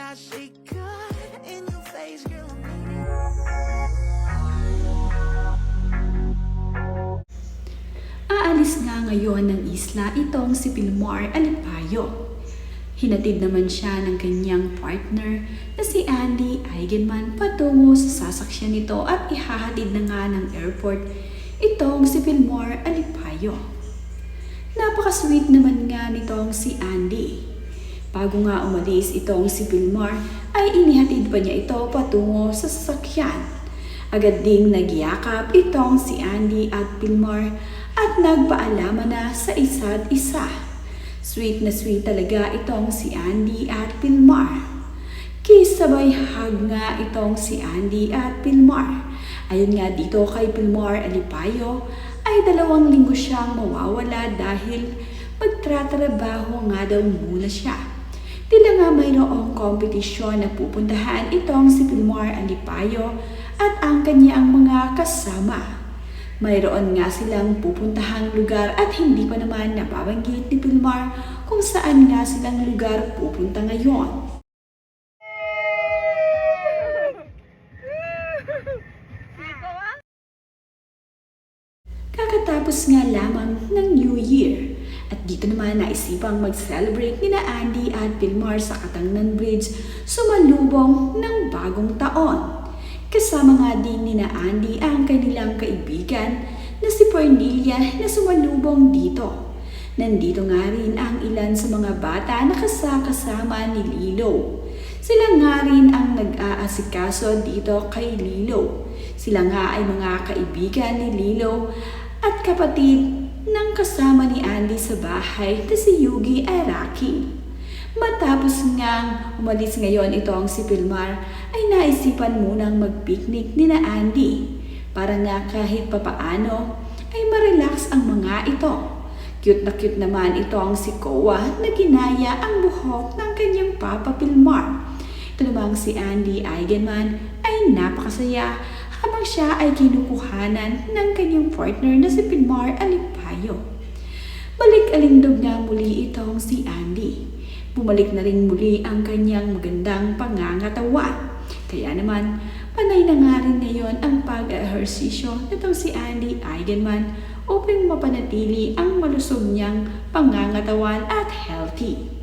that shit good in your face, girl. Aalis nga ngayon ng isla itong si Pilmar Alipayo. Hinatid naman siya ng kanyang partner na si Andy Eigenman patungo sa sasakyan nito at ihahatid na nga ng airport itong si Pilmar Alipayo. Napaka-sweet naman nga nitong si Andy. Bago nga umalis itong si Pilmar ay inihatid pa niya ito patungo sa sasakyan. Agad ding nagyakap itong si Andy at Pilmar at nagpaalaman na sa isa't isa. Sweet na sweet talaga itong si Andy at Pilmar. Kisabay hug nga itong si Andy at Pilmar. Ayon nga dito kay Pilmar Alipayo ay 2 linggo siyang mawawala dahil magtratrabaho nga daw muna siya. Tila nga mayroong kompetisyon na pupuntahan itong si Pilmar Alipayo at ang kanyang mga kasama. Mayroon nga silang pupuntahang lugar at hindi pa naman nababanggit ni Pilmar kung saan nga silang lugar pupunta ngayon. Kakatapos nga lamang ng New Year at dito naman naisipang mag-celebrate ni na Andy at Pilmar sa Katangnan Bridge sumalubong ng bagong taon. Kasama nga din ni na Andy ang kanilang kaibigan na si Cornelia na sumalubong dito. Nandito nga rin ang ilan sa mga bata na kasama ni Lilo. Sila nga rin ang nag-aasikaso dito kay Lilo. Sila nga ay mga kaibigan ni Lilo at kapatid ng kasama ni Andy sa bahay na si Yugi Araki. Matapos ngang umalis ngayon itong si Pilmar ay naisipan munang mag-picnic ni na Andy para nga kahit papaano ay ma-relax ang mga ito. Cute na cute naman itong si Koa na ginaya ang buhok ng kanyang papa Pilmar. Ito namang si Andy Eigenman ay napakasaya habang siya ay kinukuhanan ng kanyang partner na si Pilmar Alipayo. Balik-alindog nga muli itong si Andy. Bumalik na rin muli ang kanyang magandang pangangatawan. Kaya naman, panay na nga rin ngayon ang pag-ehersisyo nitong si Andy Eigenman upang mapanatili ang malusog niyang pangangatawan at healthy.